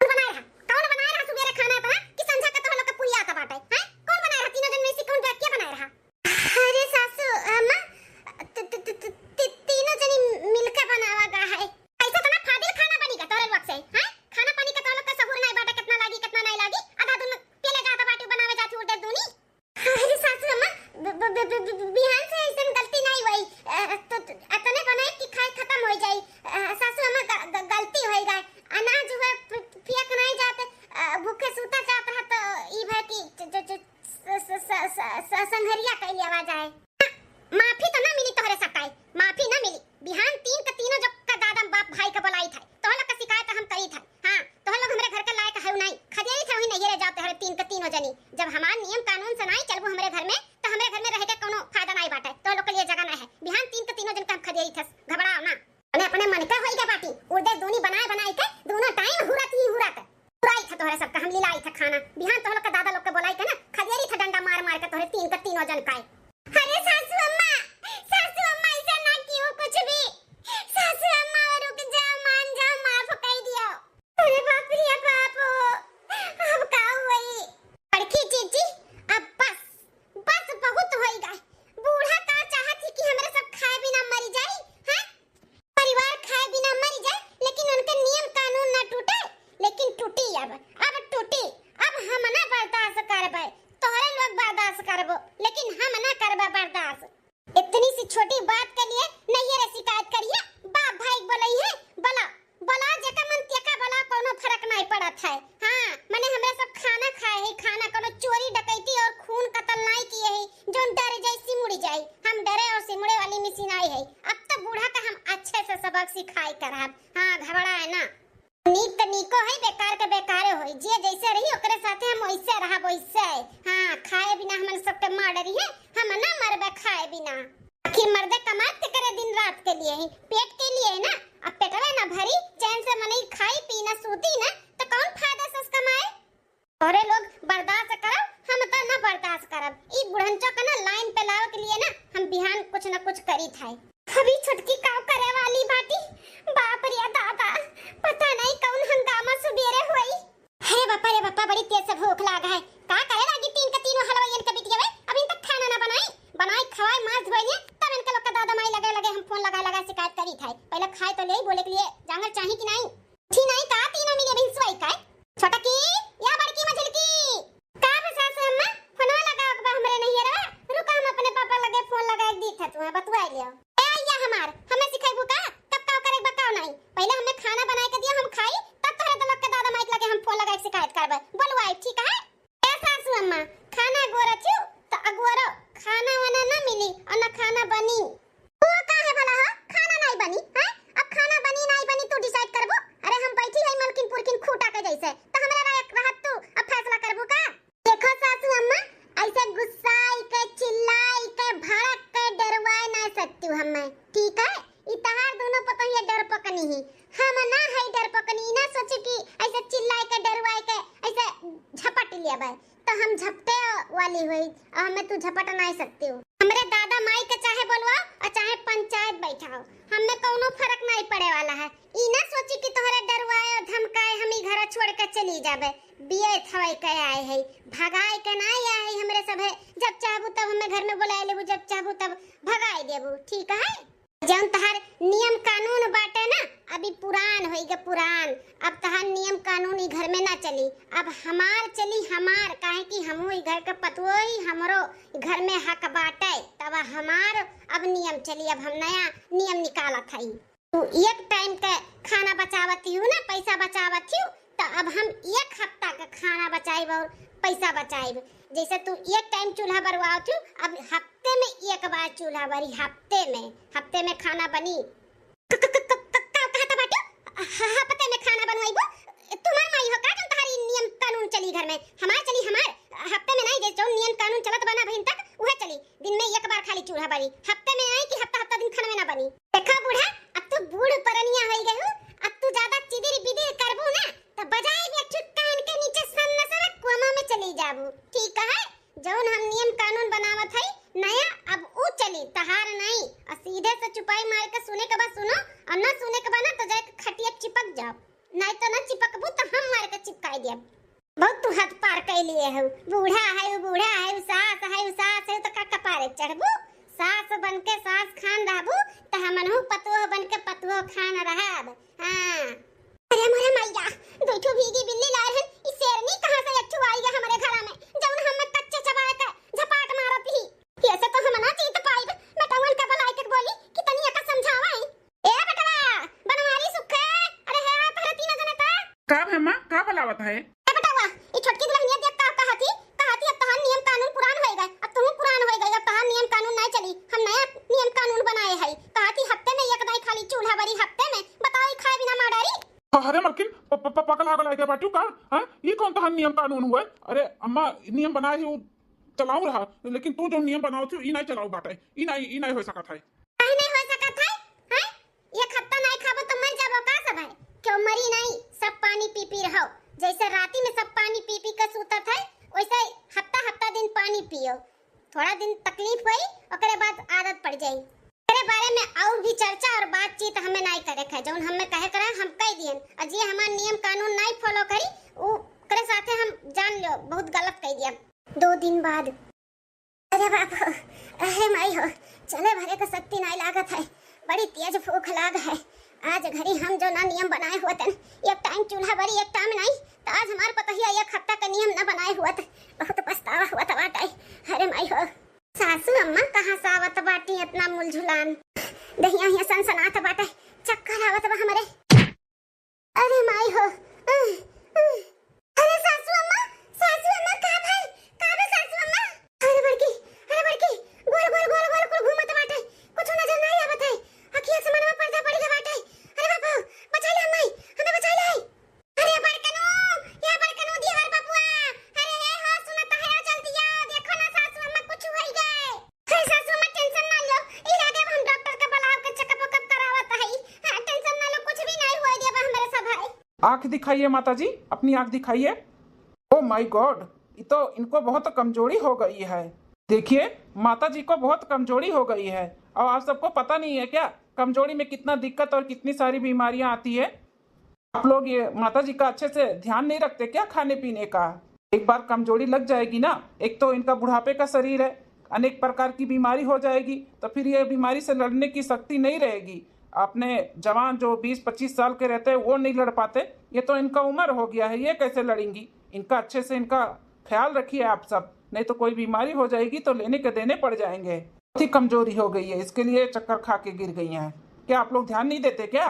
कौन बनाए रहा सुबेरे खाना था कि संझा के तो लोग के पुरिया था बाटे हैं कौन बनाए रहा तीनों जन में से कौन के बनाए उधर दोनी बनाए के दोनों टाइम हुरत पुराई था तोहरे सबका हम लीलाई था खाना बिहान तोहर का दादा लोग के बोलाई के ना खदेरी था डंडा मार के तोहरे तीनों जन खाए। अरे सासू अम्मा ऐसा ना कियो कुछ भी। सासू अम्मा रुक जाओ मान जाओ माफ कर दियो। अरे बाप रे बाप अब का हुई बड़की चीची अब बस बहुत होई गए। बूढ़ा का चाहत थी कि हमरे सब खाए बिना मर जाए हैं परिवार खाए बिना मर जाए लेकिन उनके नियम कानून ना टूटे लेकिन टूटी अब टूटी अब हम ना बर्दाश्त करबे तोहरे लोग बर्दाश्त करबो लेकिन हम ना करबे बर्दाश्त। इतनी सी छोटी बात के लिए नहीं रे शिकायत करिए बाप भाई बोलई है बला जेका मन तेका बला कोनो फर्क नहीं पड़त है। हां माने हमरे सब खाना खाए है खाना कोनो चोरी डकैती और खून कत्ल नहीं किए है जोन डर जाई सिमुड़ी जाई हम डरे और सिमुड़े वाली मिसिन आई है। अब तो बूढ़ा का हम अच्छे से सबक सिखाई करब। हां घबरा है ना नीक तनिको है बेकार के बेकारे होई जे जैसे रही ओकरे साथे हम वैसे रहब वैसे। हां खाए बिना हमन सब के मार डरी है हम ना मरबे खाए बिना। आखिर मर्दे कमाते करे दिन रात के लिए ही पेट के लिए है ना। अब पेटवे ना भरी चैन से मने खाई पी ना सूती ना तो कौन फायदा से कमाए। औरे लोग बर्दाश्त करो हम तो ना बर्दाश्त करब। ई बुढ़ंचो का ना लाइन पे लावे के लिए ना हम बिहान कुछ ना कुछ करी थाई। अभी छुटकी काव करे वाली बाटी बाप रे दादा पता नहीं कौन हंगामा सुबेरे हुई। हे बापा रे बापा बड़ी तेज से भूख लागा है का करे लागी तीनों हलवाईयन के बिटिया अभी तक खाना ना बनाई खवाई मार धोइए तब इनके लोग का दादा माई लगे हम फोन लगा शिकायत करी थाई। पहले खाए तो ले बोले के लिए जांगर चाही कि नहीं ठीक नहीं का तीनों मिले भी सोई का छोटा की या बड़की मझलकी का सासू अम्मा फोन लगा के हमरे नहीं रे रुका हम अपने पापा लगे फोन लगा दी था तुम्हें बतवाई लियो हमार हमें सिखाइबू का तब का करे बताओ नहीं पहले हमें खाना बना के दिया हम खाई तब तोरे तो लोग के दादा माइक लगे हम फोन लगा के शिकायत करबे बोलवाई ठीक है। ए सासू अम्मा खाना गोरा छु तो अगोरो खाना वाना ना मिली और ना खाना बनी तू का है भला हो खाना नहीं बनी है अब खाना बनी नहीं बनी तू डिसाइड करबो। अरे हम बैठी है मलकिन पुरकिन खूटा के जैसे तो हमरा रहत तू अब फैसला करबू का। देखो सासू अम्मा ऐसे गुस्साई के चिल्लाई के भड़क के डरवाए ना सकती हूं हमें ठीक है। इतहार दोनों पता ये डर पकनी ही हम ना है डर पकनी ना सोचे कि ऐसे चिल्लाए के डरवाए के ऐसे झपट लिया बे तो हम झपटे वाली हुई और हमें तू झपट नहीं सकती हूं। हमरे दादा माई के चाहे बोलवाओ और चाहे पंचायत बैठाओ हमें कोनो फर्क नहीं पड़े वाला है। ई ना सोची कि तोहरे डरवाए और धमकाए हम ई घर छोड़ के चली जाबे बिये थवई के आए है भगाए के नहीं आए है हमरे सब है जब चाहबू तब हमें घर में बुलाए लेबू जब चाहबू तब भगाए देबू ठीक है। जौन तहार नियम कानून बाटे ना अभी पुरान होई गे पुरान अब तहार नियम कानून ई घर में ना चली अब हमार चली हमार काहे कि हमू ई घर के पतवो ही हमरो घर में हक बाटे तब हमार अब नियम चली अब हम नया नियम निकालत हई। तू एक टाइम के खाना बचावती हूँ ना पैसा बचावती हूँ तो अब हम एक हफ्ता का खाना बचाइब और पैसा बचाइब। जैसे तू एक टाइम चूल्हा बरवाती हूँ अब हफ्ते में एक बार चूल्हा बरी हफ्ते में खाना बनी हफ्ते में खाना बनवाइबो तुम्हार माई हो का तुम तुम्हारी नियम कानून चली घर में हमार चली हमार हफ्ते में नहीं जो नियम कानून चलत बना बहन तक वह चली दिन में एक बार खाली चूल्हा बरी हफ्ते में नहीं कि हफ्ता दिन खाना में ना बनी। देखा बूढ़ा अब तू बूढ़ परनिया हो गई हूं अब तू ज्यादा चिदिर बिदिर करबू ना तो बजाए भी अच्छे कान के नीचे सन्न सर कोमा में चली जाबू ठीक है। जौन हम नियम कानून बनावत है नया अब ऊ चली तहार नहीं और सीधे से चुपाई मार के सुने के बाद सुनो और ना सुने के बाद ना तो जाके खटिया चिपक जाओ नहीं तो ना चिपकबू तो हम मार के चिपकाई देब। बहुत तू हद पार कर लिए हो बूढ़ा है सास है तो का कपारे चढ़बू सास बन के सास खान रहबू तो हमनहु पतोह बन के पतोह खान रहब। हां अरे मोरे मैया दोठो भीगी बिल्ली लाए हैं ई शेरनी कहां से अच्छू आई है हमारे घर में जौन हम कच्चे चबाए के झपाट मारत ही ऐसे तो हम ना जीत पाइब। बेटावन का बुलाई के बोली कि तनिया का समझावा ए बेटवा बनवारी सुखे अरे हे पहले तीन जने था का है मां का बुलावत है ए बेटवा ई छोटकी दुल्हनिया देख का कहती अब तहां नियम कानून पुरान होई गए अब तुम पुरान होई गए अब तहां नियम कानून नहीं चली हम नया नियम कानून बनाए है कहती हफ्ते में एक दाई खाली चूल्हा बरी हफ्ते में बताओ खाए बिना माडारी। अरे मलकिन पकला गला के बाटू का हां ये कौन तो नियम कानून हुआ। अरे अम्मा नियम बनाए हो चलाऊ रहा लेकिन तू जो नियम बनाओ थी ई नहीं चलाऊ बाटे ई नहीं हो सकत है काहे नहीं हो सकत है हैं एक हफ्ता नहीं खाबो तो मर जाबो का सब है जाई। तेरे बारे में और भी चर्चा और बातचीत हमें नहीं करे है, जौन हमें कहे करे हम कह दियन, और जे हमार नियम कानून नहीं फॉलो करी वो करे साथे हम जान लियो बहुत गलत कह दिया। 2 दिन बाद अरे बाप हो, अरे माई हो, चले भरे का शक्ति नहीं लागत है, बड़ी तेज भूख लाग है। आज घरी हम जो ना नियम बनाए हुए थे, एक टाइम चूल्हा बड़ी एक टाइम नहीं, तो आज हमारे पतहिया एक हफ्ता का नियम ना बनाए हुआ था, बहुत पछतावा हुआ था बाटे। अरे माई हो, सासू अम्मा कहाँ से आवत बाटी इतना मुलझुलान, दहिया हिया सनसनात बाटे, चक्कर आवत बा हमरे। अरे माई हो, अरे सासू अम्मा का भाई, का बे सासू अम्मा? अरे बड़की गोल गोल गोल गोल गोल घूमत बाटे, कुछ नजर नहीं आवत है, अखिया से मनवा पर्दा पड़ गया बाटे। अरे बाबू बचा ले अम्मा, हमें बचा ले। अरे बड़कनो, या बड़कनो दिया हर बाबूआ, अरे हे हो सुनता है जल्दी आओ, देखो ना सासू अम्मा कुछ होई गए। हे सासू अम्मा टेंशन ना लो, ई लागे हम डॉक्टर के बुलाओ के चेकअप वकअप करावत है। हां टेंशन ना लो, कुछ भी नहीं होई देबा हमरे सब भाई। आंख दिखाइए माताजी, अपनी आंख दिखाइए। ओ माय गॉड, ये तो इनको बहुत कमजोरी हो गई है। देखिए माताजी को बहुत कमजोरी हो गई है, और आप सबको पता नहीं है क्या कमजोरी में कितना दिक्कत और कितनी सारी बीमारियां आती है। आप लोग ये माताजी का अच्छे से ध्यान नहीं रखते क्या खाने पीने का? एक बार कमजोरी लग जाएगी ना, एक तो इनका बुढ़ापे का शरीर है, अनेक प्रकार की बीमारी हो जाएगी, तो फिर ये बीमारी से लड़ने की शक्ति नहीं रहेगी। अपने जवान जो 20-25 साल के रहते हैं वो नहीं लड़ पाते, ये तो इनका उम्र हो गया है, ये कैसे लड़ेंगी? इनका अच्छे से इनका ख्याल रखिए आप सब, नहीं तो कोई बीमारी हो जाएगी तो लेने के देने पड़ जाएंगे। बहुत ही कमजोरी हो गई है, इसके लिए चक्कर खा के गिर गई हैं। क्या आप लोग ध्यान नहीं देते क्या?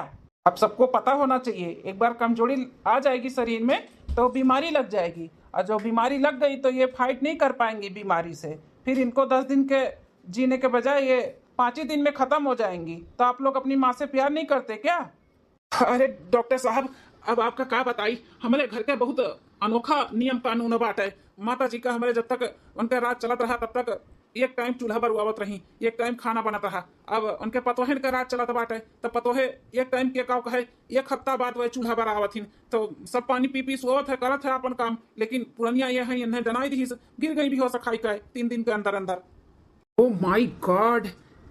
आप सबको पता होना चाहिए, एक बार कमजोरी आ जाएगी शरीर में तो बीमारी लग जाएगी, और जो बीमारी लग गई तो ये फाइट नहीं कर पाएंगी बीमारी से, फिर इनको 10 दिन के जीने के बजाय ये 5 ही दिन में खत्म हो जाएंगी। तो आप लोग अपनी माँ से प्यार नहीं करते क्या? अरे डॉक्टर साहब, अब आपका क्या बताई, हमारे घर के बहुत अनोखा नियम कानून बाटे। माता जी का हमारे जब तक उनका राज चलत रहा तब तक एक टाइम चूल्हा बरुआवत रही, एक टाइम खाना बनत रहा। अब उनके पतोहन का राज चलत बाटे, तब पतोहे एक टाइम के काव कहे एक हफ्ता बाद वह चूल्हा बरावथिन, तो सब पानी पी पी सोवत है, करत है अपन काम। लेकिन पुरनिया ये है, इन्हें जनाई दी, गिर गई भी हो सखाई का 3 दिन के अंदर अंदर। ओ माय गॉड,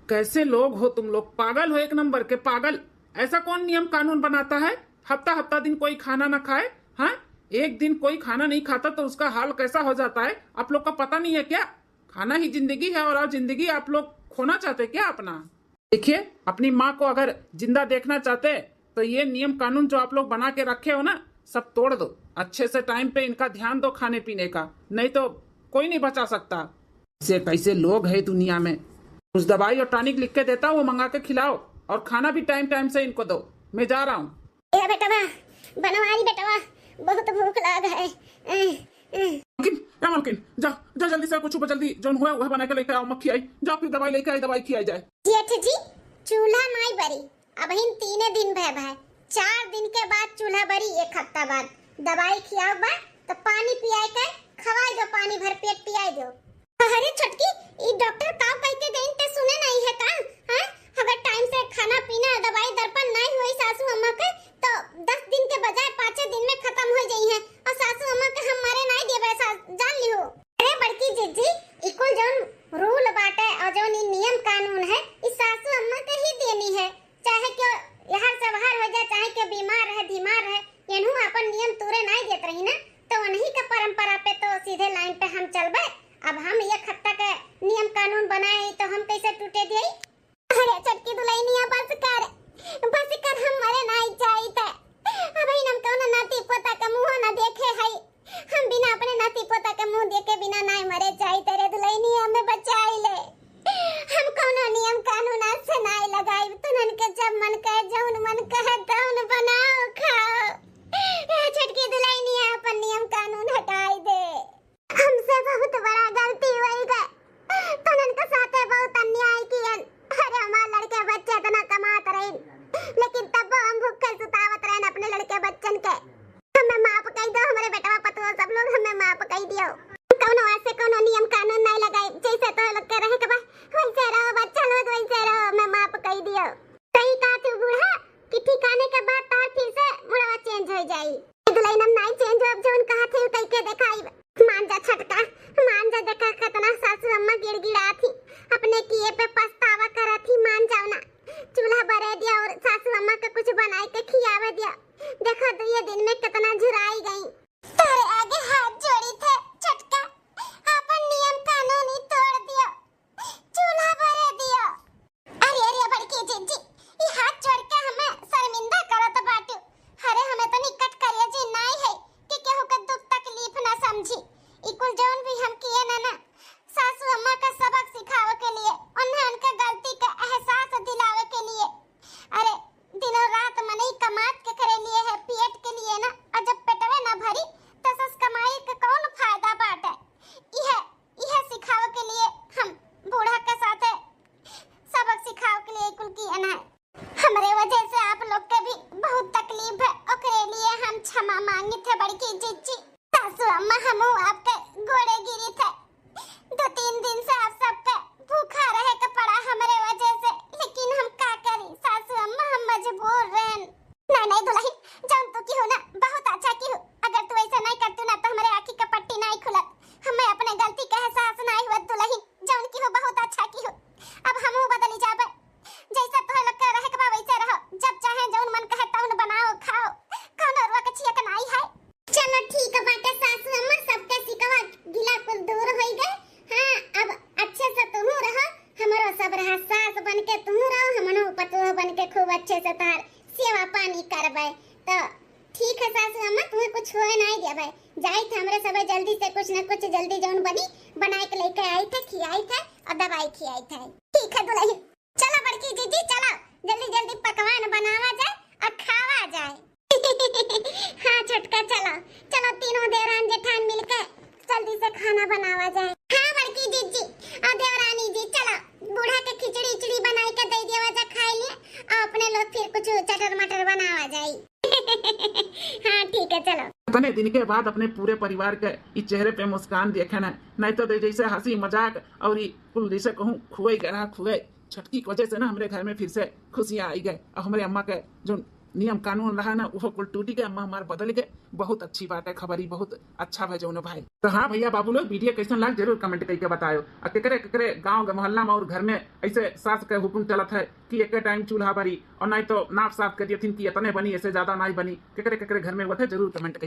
कैसे लोग हो तुम लोग, पागल हो एक नंबर के पागल। ऐसा कौन नियम कानून बनाता है? हफ्ता दिन कोई खाना ना खाए, हाँ? एक दिन कोई खाना नहीं खाता तो उसका हाल कैसा हो जाता है, आप लोग का पता नहीं है क्या? खाना ही जिंदगी है, और जिंदगी आप लोग खोना चाहते क्या अपना? देखिए, अपनी माँ को अगर जिंदा देखना चाहते तो ये नियम कानून जो आप लोग बना के रखे हो ना, सब तोड़ दो। अच्छे से टाइम पे इनका ध्यान दो खाने पीने का, नहीं तो कोई नहीं बचा सकता। ऐसे कैसे लोग है दुनिया में? कुछ दवाई और टॉनिक लिख के देता हूँ, वो मंगा के खिलाओ, और खाना भी टाइम टाइम से इनको दो। मैं जा रहा हूँ। बेटवा बनवारी, बेटवा बहुत भूख लाग है। मालकिन जा जा जल्दी से, कुछ जल्दी जो हुआ वह बना के लेके आओ, मक्खी आई, जाओ फिर दवाई लेके आई, दवाई खिलाई जाए। जेठ जी चूल्हा नहीं बरी, अब हिन 3 दिन भय भाई, 4 दिन के बाद चूल्हा बरी, 1 हफ्ता बाद दवाई खियाओ बा, तो पानी पियाए के खवाई दो, पानी भर पेट पियाई दो। अरे छोटकी, ई डॉक्टर का कह के गई ते सुने नहीं है का? हां, अगर टाइम से खाना पीना दवाई दर्पण नहीं हुई सासू अम्मा के, तो 10 दिन के बजाय 5 दिन में खत्म हो जाई है, और सासू अम्मा के हम मारे नहीं देबे, जान लियो। अरे बड़की जीजी, इकुल जौन रूल बाटे और जौन नियम कानून है, इस सासू अम्मा के ही देनी है, चाहे क्यों यहाँ से बाहर हो जाए, चाहे क्यों बीमार रहे बीमार रहे, येनहु अपन नियम तूरे नहीं देत रही ना, तो उन्हीं का परंपरा पे तो सीधे लाइन पे हम चलबे। अब हम 1 हफ्ता के नियम कानून बनाए तो हम कैसे टूटे दिए? अरे चटकी दुलैनिया बस कर, हम मरे नहीं चाहिए। अब हम कौन नाती पोता का मुंह ना देखे है, हम बिना अपने नाती पोता का मुंह देखे बिना नहीं मरे चाहिए। तेरे दुलैनिया हमें बचाई ले, हम कौन नियम कानून आज से नहीं लगाई, तुनन के जब मन कहे जौन मन कहे तौन बनाओ खाओ। छटकी दुलैनिया अपन नियम कानून हटाई दे, हमसे बहुत बड़ा गलती हुई है, तुनन के साथे बहुत अन्याय किया। अरे हमारे लड़के बच्चे इतना कमात रहे, लेकिन तब हम भूखे सुतावत रहे अपने लड़के बच्चन के। हमें माफ कर दो, हमारे बेटवा पतवा सब लोग हमें माफ कर दियो। कौन वैसे कौन नियम कानून नहीं लगाए, जैसे तो लोग के रहे के बा वैसे रहो, बच्चा लोग वैसे रहो, हमें माफ कर दियो। सही कहा तू बूढ़ा कि ठिकाने के बाद तार फिर से मुड़वा चेंज हो जाई, दुल्हन हम नहीं चेंज हो, जो कहा थे कह के दिखाई। मान जा छटका, मान जा, देखा कितना सासू अम्मा गिड़गिड़ा थी, अपने किए पे पछतावा करा आवा दिया। देखो तो ये दिन में कितना झुराई गई। तारे आगे हाथ जोड़ी थे छटका, अपन नियम कानून ही तोड़ दिया, चूल्हा भरे दिया। अरे अरे बड़की जीजी, ये हाथ जोड़ के हमें शर्मिंदा करत बाटू। अरे हमें तो निकट करिए जी नहीं है कि केहू के दुख तकलीफ ना समझी। इकुल जौन भी हम किए ना सासू अम्मा का सबक सिखावे के लिए, उन्हें उनके गलती का एहसास दिलावे के लिए। अरे दिनों रात मनई कमात के करे लिए है पेट के लिए ना, और जब पेटवे ना भरी तो सस कमाई के कौन फायदा बाटे। यह सिखावे के लिए हम बूढ़ा के साथ सबक सिखावे के लिए कुल किए ना। हमरे वजह से आप लोग के भी बहुत तकलीफ है, ओकरे लिए हम क्षमा मांगी थे बड़की जीजी। सासू अम्मा हमू आपके गोड़े गिरी थे। 2-3 दिन से आप सबके भूखा रहे के पड़ा हमरे वजह से, लेकिन हम का करी सासू अम्मा, हम मजबूर रहन। नहीं दुल्हन, जौन तू की हो ना बहुत अच्छा की हो। अगर तू ऐसा नहीं करती ना तो हमारे आँखी का पट्टी नहीं खुलत। हमें अपने गलती का एहसास नहीं हुआ दुल्हन, जौन की हो बहुत अच्छा की हो। अब हमू बदली जाबे, जैसा तो लोग के रहे के बा वैसे रहो। जब चाहे जौन मन कहे तौन बनाओ खाओ, कौन औरवा के छिया के नहीं है। चलो ठीक है बाटे सासू अम्मा, सबके सिकवा गिला कुल दूर हो गए। हाँ अब अच्छे से तुम रहो, हमारो सब रहा सास बन के तुम रहो, हमनो पतोह बन के खूब अच्छे से तार सेवा पानी करबे। तो ठीक है सासू अम्मा, तुम्हें कुछ होए नहीं देबे। जाई थे हमरे सबे जल्दी से कुछ न कुछ जल्दी जौन बनी बनाए के लेके आई थे, खियाई थे और दवाई खियाई थे। ठीक है दुल्हन, चलो बड़की जीजी चलो, जल्दी जल्दी पकवान बनावा जाए और खावा जाए। हाँ छोटका चलो चलो, तीनों देवरान जेठान मिलके जल्दी से खाना बनावा जाए। हाँ बड़की जीजी और देवरानी जी चलो, बूढ़ा के खिचड़ी इचड़ी बनाई के दे दिया जा खाई लिए, और अपने लोग फिर कुछ चटर मटर बनावा जाए। हाँ ठीक है चलो। इतने दिन के बाद अपने पूरे परिवार के इस चेहरे पे मुस्कान देखे ना, नहीं तो जैसे हंसी मजाक और कुल जैसे कहूँ खुए गरा खुए छटकी की वजह से ना हमारे घर में फिर से खुशियाँ आई गए। और हमारे अम्मा के जो नियम कानून रहा ना वो कुल टूटी के, अम्मा हमारे बदल के। बहुत अच्छी बात है, खबरी बहुत अच्छा है जौन भाई। तो हाँ भैया बाबू लोग, वीडियो कैसन लग जरूर कमेंट करके बताओ। और केकरे गाँव मोहल्ला में और घर में ऐसे सास के हुक्म चलत है कि एक टाइम चूल्हा भरी और नहीं तो नाप साफ कर दिए कि इतने बनी, ऐसे ज्यादा नहीं बनी। केकरे घर में हुआ थे जरूर कमेंट करके